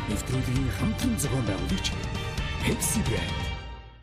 нэвтрүүлгийн хамтран зохион байгуулагч Pepsi Brand.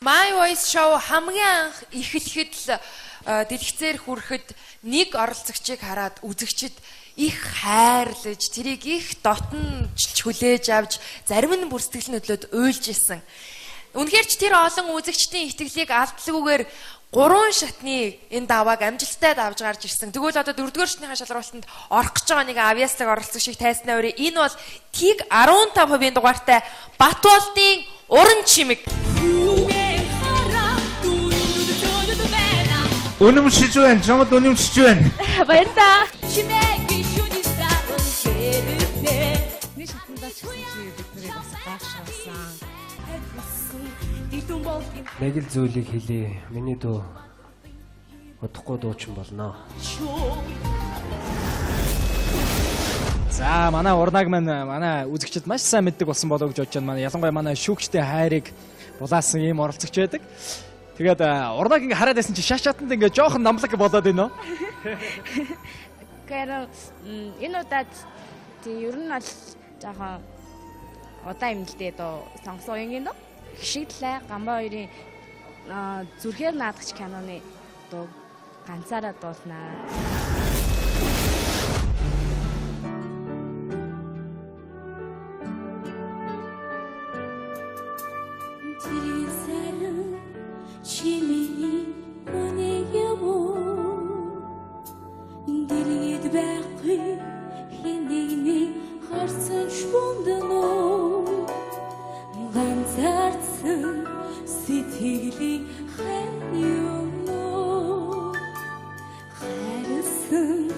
My Voice Show хамгийн анх эхлэхэд л дэлгэцээр хүрэхэд нэг оролцогчийг хараад үзэгчид их хайрлаж, тэрийг их дотнож хүлээж авч, зарим нь бүр сэтгэл хөдлөд уйлж исэн. Үнэхээр ч тэр олон үзэгчдийн итгэлийг алдлагүйгээр 3 шатны энэ давааг амжилттай давж гарч ирсэн. Тэгвэл одоо 4-р шатны шалралтанд орох гэж байгаа нэг авьяаслаг оролцох шиг тайснаа өрөө. Энэ бол тийг 15% дугаартай Батболдын уран чимэг. Үнэмшиж байна. Чамд үнэмшиж байна. Баярлалаа. Нэг шатндаа ч гэсэн чи биднийг бас гайхшаасан. Нэг л зүйлийг хэлье. Миний дуу удахгүй дуучин болно. За манай урнаг маань манай үзэгчид маш сайн мэддэг болсон болов гэж бодож байна. Манай ялангуяа манай шүүгчтэй хайрыг булаасан ийм оролцогч байдаг. Тэгээд урнаг ингээ хараад байсан чи шаш шатанд ингээ жоохон намлаг болоод байна уу? Гэхдээ энэ удаад ер нь бол жоохон удаа юм л дээ доо сонгосон юм гинэ. Хшиглээ гамбаа хоёрын зүрхээр наадагч киноны дуу ганцаараа дуулнаа. Сэтгэлийн хаяо хайрсан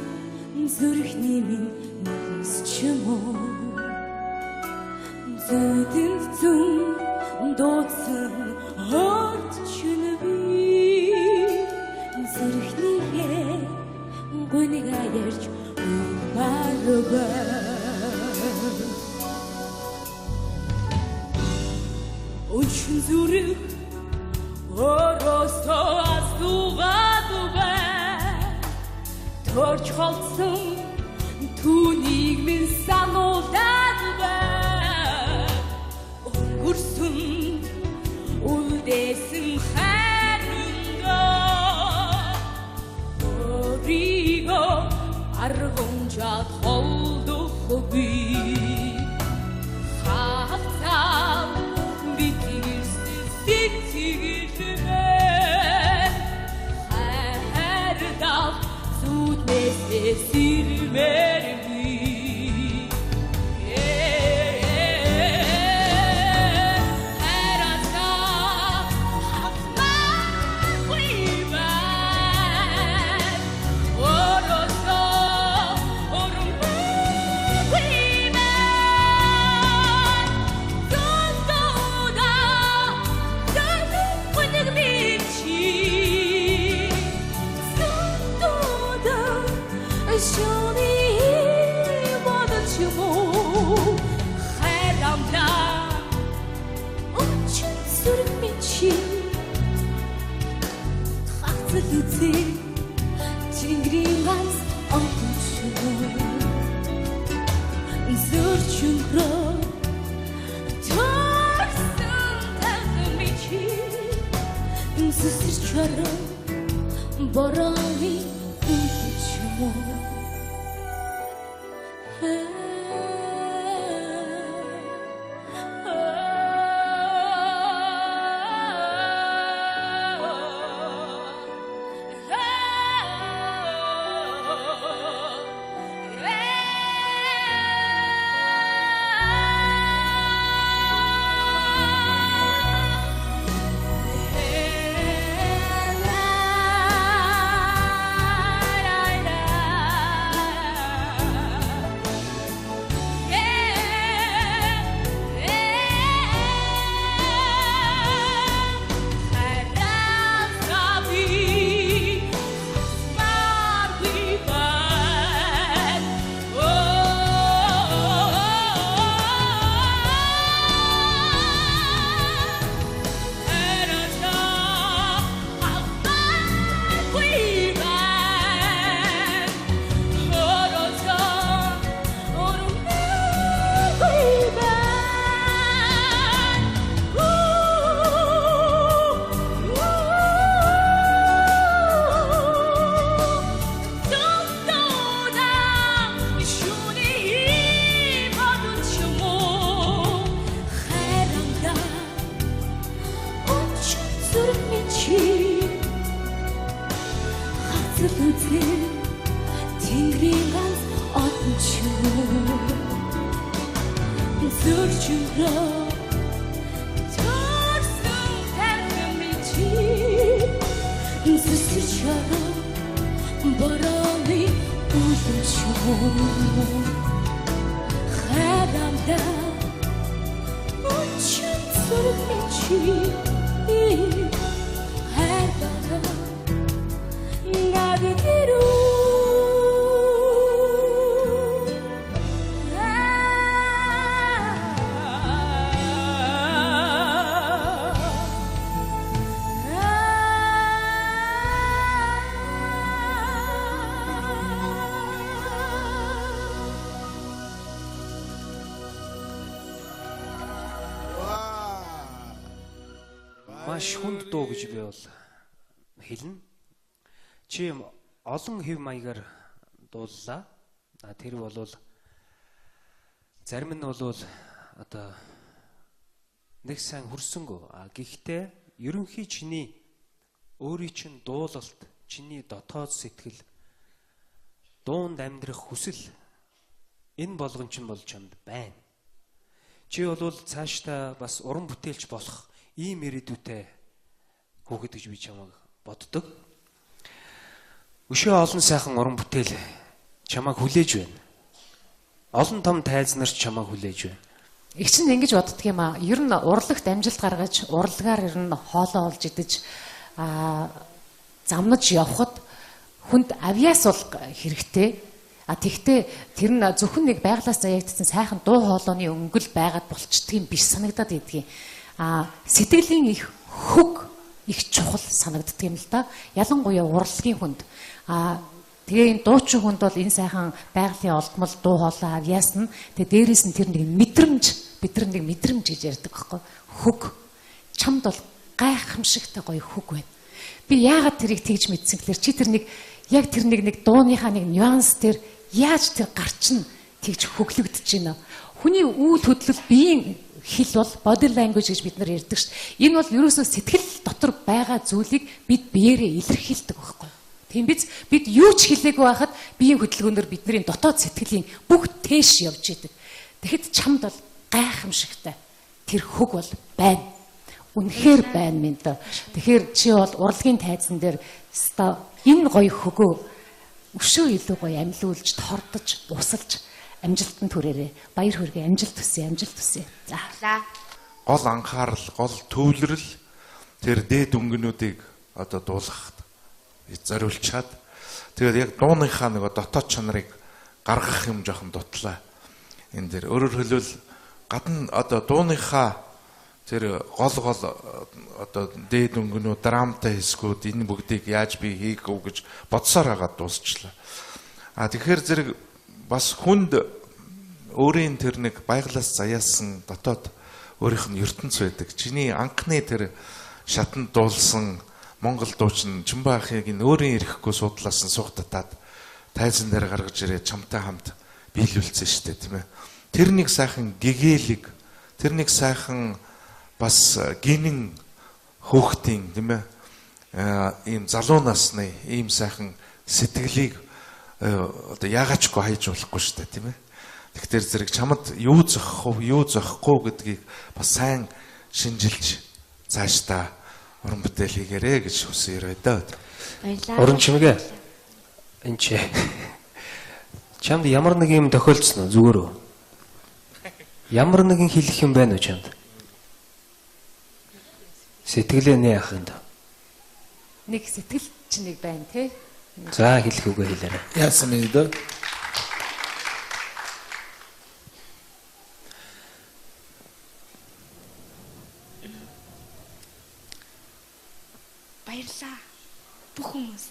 зүрхний минь нүс чимөө зүдэнд зүн дуусан хорт чүнэви зүрхнийхээ гүнийг ярьж марга Очень зүрх оросоо асуугаадвэ Торч холсон түүнийг минь сануулдаадвэ Өнгөрсөн үлдээсэн хайрандаа Өөрийгөө аргамжаад холдохгүй Хавцаа Тэнгэрийн ганц онцгой зөрчөнгөрөө торсон тагмичи сүсэрчээрээ борооны үчмөө Зөрчмөрөө Төрсөн тахми чи Зүсчараа Борооны үлчмөр Харамда Үчин зүрхми чи Хайрбага Надэрүү Маш хүнд дуу гэж би бол хэлнэ. Чи олон хэв маягаар дууллаа. Тэр бол зарим нь бол одоо нэг сайн хүрсэнгөө. Гэхдээ ерөнхий чиний өөрийн чинь дуулалт, чиний дотоод сэтгэл, дуунд амьдрах хүсэл энэ болгон чинь бол чамд байна. Чи бол цаашдаа бас уран бүтээлч болох ийм ирээдүйтэй хүүхэд гэж би чамайг боддог. Өшөө олон сайхан уран бүтээл чамайг хүлээж байна. Олон том тайз нарт чамайг хүлээж байна. Их чинь ингэж боддөг юм аа. Ер нь урлагт амжилт гаргаж, урлагаар ер нь хоолоо олж идэж замнаж явхад хүнд авиас бол хэрэгтэй. Тэгтээ тэр нь зөвхөн нэг байглаас заяагдсан сайхан дуу хоолойны өнгөл байгаад болчдөг юм биш санагдаад идэгий. Сэтгэлийн их хөг их чухал санагддаг юм л да. Ялангуяа урлагийн хүнд. Тэгээ энэ дуучин хүнд бол энэ сайхан байгалийн олдмол дуу хоолой авьяас нь тэгээ дээрээс нь тэр нэг мэдрэмж бид нар нэг мэдрэмж гэж ярьдаг байхгүй хөг чамд бол гайхамшигтай гоё хөг байна. Би яагаад тэрийг тэгж мэдсэн гэхээр чи тэр нэг яг тэр нэг дууныхаа нэг нюанс тэр яаж тэр гарч нь тэгж хөглөгдөж байна. Хүний үйл хөдлөл биеийн хэл бол body language гэж бид нар ярьдаг шүү дээ. Энэ бол ерөөсөө сэтгэл дотор байгаа зүйлийг бид биеэрээ илэрхийлдэг байхгүй. Тийм биз бид юу ч хэлээгүй байхад биеийн хөдөлгөөнөөр бидний дотоод сэтгэлийн бүх тээш явж идэг. Тэгэхэд чамд бол гайхамшигтай тэр хөг бол байна. Үнэхээр байна минь доо. Тэгэхээр чи бол урлагийн тайзан дээр энэ гоё хөгөө өшөө илүү гоё амьлуулж, тордож, усалж амжилтанд хүрээрээ. Баяр хүргээ амжилт хүсье, амжилт хүсье. За. Гол анхаарал, гол төвлөрөл тэр дээд өнгөнүүдийг одоо дуулгахад зориулчаад тэгээд яг дууныхаа нэг дотоод чанарыг гаргах юм жоохон дутлаа. Энэ дээр өөрөөр хэлбэл гадна одоо дууныхаа тэр гол одоо дээд өнгөнүүд, драмтай хэсгүүд энэ бүгдийг яаж би хийх үү гэж бодсоор хагаад дуусчлаа. Тэгэхээр зэрэг бас хүнд өөрийн тэр нэг байглаас заяасан дотоод өөрийнх нь ертөнц байдаг. Чиний анхны тэр шатанд дуулсан Монгол дуучин Чимбаахыг энэ өөрийн ирэхгүй судлаас нь сух татаад тайзан дээр гаргаж ирээ чамтай хамт биелүүлсэн шүү дээ, тийм ээ. Тэр нэг сайхан гэгээлэг, тэр нэг сайхан бас гинэн хөөхтийн, тийм ээ. Ийм залуу насны ийм сайхан сэтгэлийг одоо яагаачгүй хайж болохгүй шүү дээ, тийм ээ. Тэгэхээр зэрэг чамд юу зохих вэ, юу зохихгүй гэдгийг бас сайн шинжилж цаашдаа уран бүтээл хийгээрэй гэж хүсээрэй даа. Баярлалаа. Уран чимгээ. Энд чи чамд ямар нэг юм тохиолдсон уу зүгээр үү? Ямар нэгэн хэлэх юм байна уу чамд? Сэтгэлээ нэ яах юм да? Нэг сэтгэл ч нэг байна те. За хэлэх үгээ хэлээрэй. Яасан юм даа? Баярлаа. Бүх хүмүүс.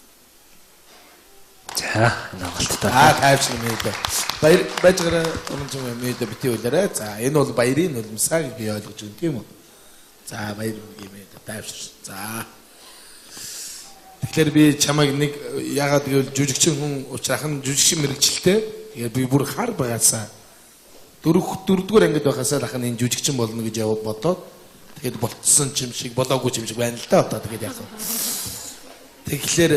За, нагалттай. Тайвшрал мэдээ. Баяр бажгараа өнөмжим мэдээ бити үлээрээ. За, энэ бол баярын нулимсаа гэж би ойлгож байна тийм үү? За, баяр мэдээ тайвшрал. За. Тэгэхээр би чамайг нэг ягаад гэвэл жүжигчин хүн учраас жүжигчин мэрэгчлээ. Тэгээд би бүр хар байгаасаа дөрөвдүгээр ангид байхасаа дахин энэ жүжигчин болно гэж яваад бодоод тэгээд болцсон юм шиг болоогүй юм шиг байна л да. Одоо тэгээд яах вэ? Тэгэхээр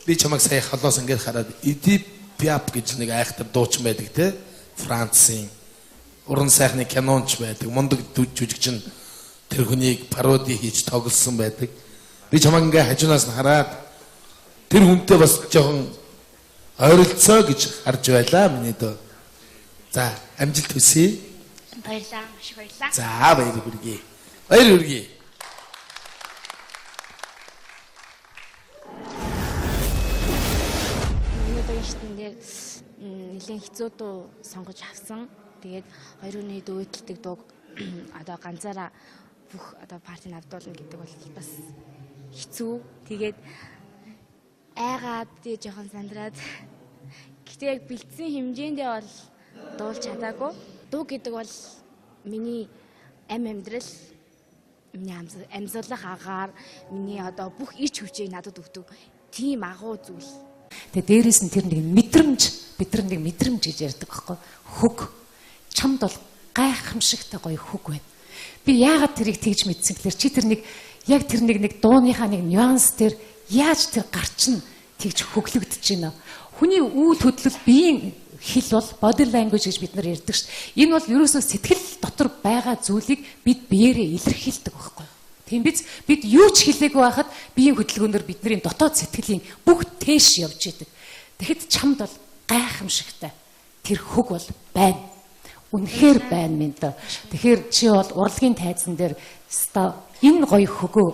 би чамайг сая холоос ингээд хараад Эдип Пиаф гэж нэг айхтар дуучин байдаг те. Францын уран сайхны кинонч байдаг. Мундаг жүжигчин тэр хүнийг пароди хийж тоглосон байдаг. Би чамайг ингээ хажуунаас нь хараад тэр хүнтэй бас жоохон ойролцоо гэж харж байлаа миний дөө. За, амжилт хүсье. Баярлалаа. Маш их баярлалаа. За, баяр хүргэе. Баяр хүргэе. Өнөөдөр шатнд нэлийн хэцүү дуу сонгож авсан. Тэгээд хоёр хүний дүйдэлдэг дуу одоо ганцаараа бүх одоо партийн авдуулна гэдэг бол бас хэцүү. Тэгээд айгаад тий жоохон сандраад гэтээ яг бэлдсэн хэмжээндээ бол дуулж чадаагүй. Дуу гэдэг бол миний амьдрал, миний амьсгалах агаар, миний одоо бүх ич хүчийг надад өгдөг тийм агуу зүйл. Тэгээ дээрээс нь тэр нэг мэдрэмж, бид нэг мэдрэмж гэж ярьдаг байхгүй. Хөг. Чамд бол гайхамшигтай гоё хөг байна. Би яагаад тэрийг тэгж мэдсэн гэхээр чи тэр нэг яг тэр нэг дууныхаа нэг нюанс тэр яаж тэр гарч нь тэгж хөглөгдөж байна. Хүний үйл хөдлөл биеийн хэл бол body language гэж бид нар ярьдаг шүү дээ. Энэ бол ерөөсөө сэтгэл дотор байгаа зүйлийг бид биеэрээ илэрхийлдэг байхгүй. Тийм биз? Бид юу ч хэлээгүй байхад биеийн хөдөлгөөнөөр бидний дотоод сэтгэлийн бүх тээш явж идэг. Тэгэхэд чамд бол гайхамшигтай тэр хөг бол байна. Үнэхээр байна минь доо. Тэгэхээр чи бол урлагийн тайзан дээр энэ гоё хөгөө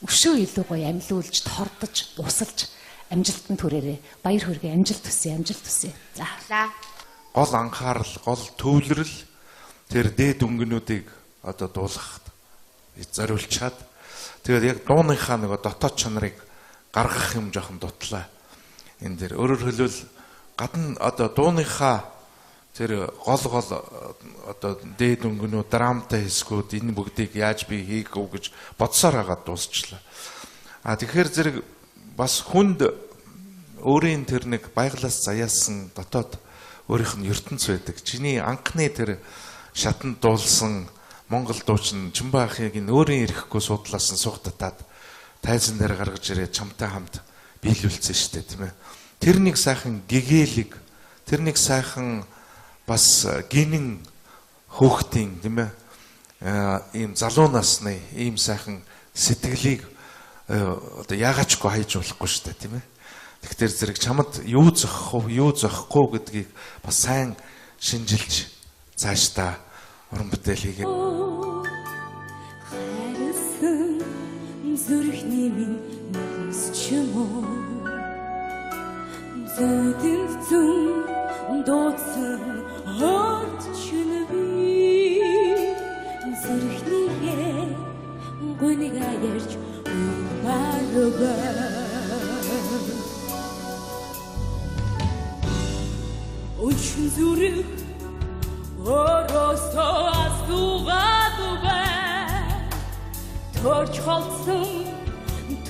өшөө илүү гоё амьлуулж, тордож, усалж амжилтанд хүрээрээ. Баяр хүргэе, амжилт хүсье, амжилт хүсье. За. Гол анхаарал, гол төвлөрөл тэр дээд өнгөнүүдийг одоо дуулгахад зориулчаад тэгээд яг дууныхаа нэг дотоод чанарыг гаргах юм жоохон дутлаа. Энэ дэр өөрөөр хэлбэл гадна одоо дууныхаа тэр гол одоо дээд өнгөнүүд, драмтай хэсгүүд энэ бүгдийг яаж би хийх үү гэж бодсоор хагаад дуусчлаа. Тэгэхээр зэрэг бас хүнд өөрийн тэр нэг баяглаас заяасан дотоод өөрийнх нь ертөнц байдаг. Чиний анхны тэр шатанд дуулсан Монгол дуучин Чимбаахыг энэ өөрийн ирэхгүй судлаас нь сугтатаад тайзан дээр гаргаж ирээд чамтай хамт биелүүлсэн шүү дээ, тийм ээ. Тэр нэг сайхан гэгээлэг, тэр нэг сайхан бас гинэн хөөхтийн, тийм ээ, ийм залуу насны ийм сайхан сэтгэлийг одоо яагаачгүй хайж болохгүй шүү дээ, тийм ээ. Тэгэхээр зэрэг чамд юу зохих вэ, юу зохихгүй гэдгийг бас сайн шинжилж цаашдаа уран бүтээл хийгээ. Хайрсан зүрхний минь нүсчмөө зүдэн зүн дууцсан орчин би зүрхнийхээ гүнийг ярьж умарга Очень зүрх оросоо асуугаад бай Торч холсон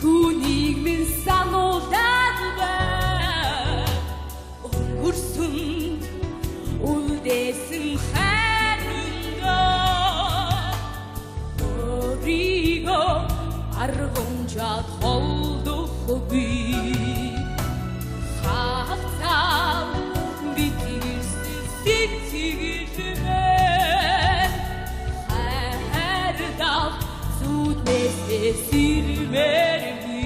түүнийг минь сануулад бай Өргөрсөн үлдээсэн хайрандаа Өөрийгөө аргамжаад холдох би Хавцаа битэрсэн сэтгэлээ хайрдал зүуднээсээ сэрмээр би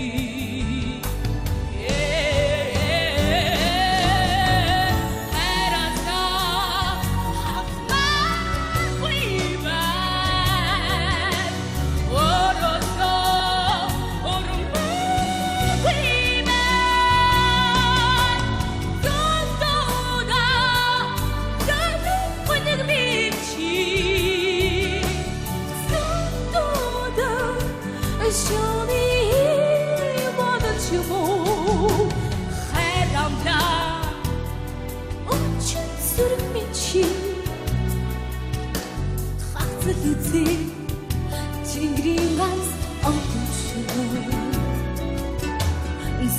Тэнгэрийн ганц отчоо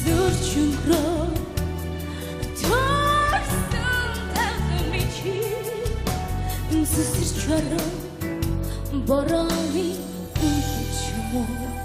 зөрчмөрөө төрсөн тахмичи зүсэрчээрээ борооны үчмөө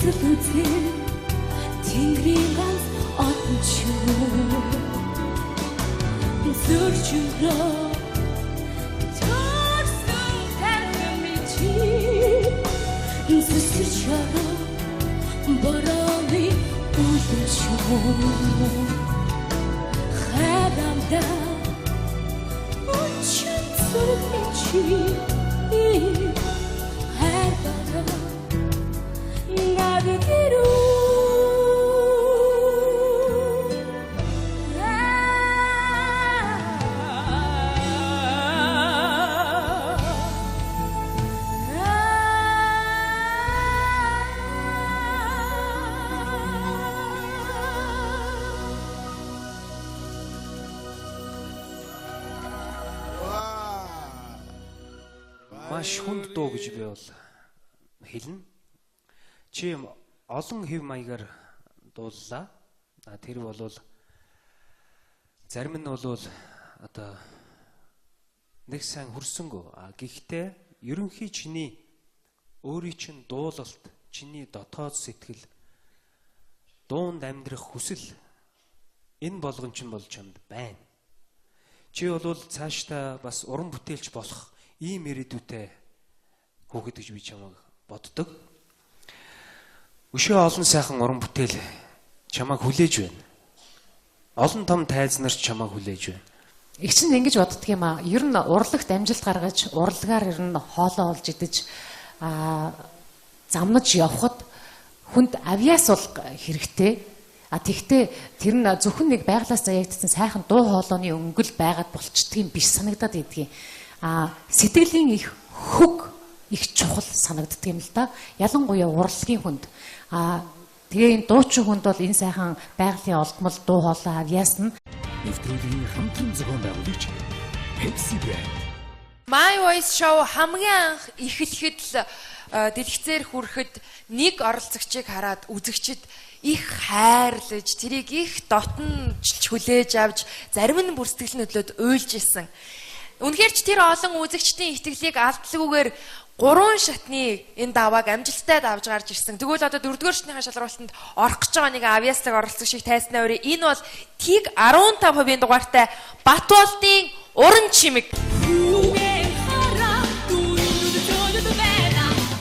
Эцэл үзэн тэнгэрийн ганц одон ч зөрчмөрөө төрсөн тань чи зүсэр чараа борооны үлдэн ч хайрамда үчин зүрхний чи хайрбараа надад Маш хүнд дуу гэж би бол хэлнэ. Чи олон хэв маягаар дууллаа. Тэр бол зарим нь бол одоо нэг сайн хүрсэнгүй. Гэхдээ ерөнхий чиний өөрийн чин дуулалт, чиний дотоод сэтгэл, дуунд амьдрах хүсэл энэ болгон чинь бол чамд байна. Чи бол цаашдаа бас уран бүтээлч болох ийм ирээдүйтэй хүүхэд гэж би чамайг боддог. Өшөө олон сайхан уран бүтээл чамайг хүлээж байна. Олон том тайз нар чамайг хүлээж байна. Их чинь ингэж боддөг юм аа. Ер нь урлагт амжилт гаргаж, урлагаар ер нь хоолоо олж идэж замнаж явхад хүнд авиас бол хэрэгтэй. Тэгтээ тэр нь зөвхөн нэг байглаас заягдсан сайхан дуу хоолойны өнгөл байгаад болчдөг юм биш санагдаад идэгий. Сэтгэлийн их хөг их чухал санагддаг юм л да. Ялангуяа урлагийн хүнд. Тэгээ энэ дуучин хүнд бол энэ сайхан байгалийн олдмол дуу хоолой авьяасна. Нэвтрүүлгийн хамтран зохион байгуулагч Pepsi Brand. My Voice Show хамгийн анх эхлэхэд л дэлгэцээр хүрэхэд нэг оролцогчийг хараад үзэгчд их хайрлаж, тэрийг их дотнож хүлээж авч, зарим нь бүр сэтгэл хөдлөд уйлж исэн. Үнэхээр ч тэр олон үзэгчдийн итгэлийг алдлаггүйгээр 3 шатны энэ давааг амжилттай давж гарч ирсэн. Тэгвэл одоо 4-р шатныхаа шалралтанд орох гэж байгаа нэг авьяастаг оролцох шиг тайснаа өрөө. Энэ бол тийг 15% дугаартай Батболдын уран чимэг.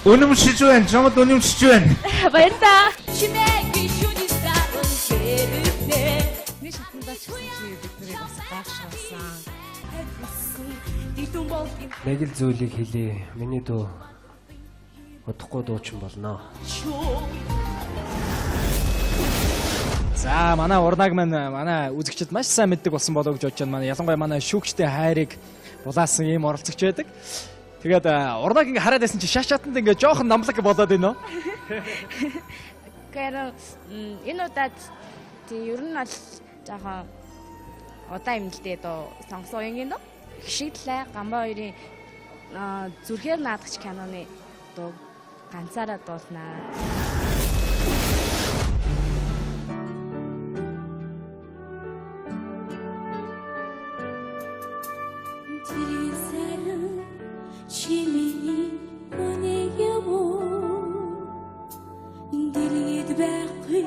Үнэмшиж байна. Чамд үнэмшиж байна. Баярлалаа. Нэг шатндаа ч гэсэн чи биднийг бас гайхшруулсан. Нэг л зүйлийг хэлье. Миний дуу удахгүй дуучин болно. За манай урнаг маань манай үзэгчд маш сайн мэддэг болсон болов гэж бодож байна. Манай ялангуяа манай шүүгчтэй хайрыг булаасан ийм оролцогч байдаг. Тэгээд урнаг ингээ хараад байсан чи шаш чатанд ингээ жоохон намлаг болоод байна уу? Гэхдээ энэ удаад ер нь бол жоохон удаан имлдээ доо сонгосон юм гинэ. Хшиглээ Гамбай хоёрын зүрхээр наадагч киноны дуу ганцаараа дуулнаа. Чимээний өнөөгөө дэлгэд байхгүй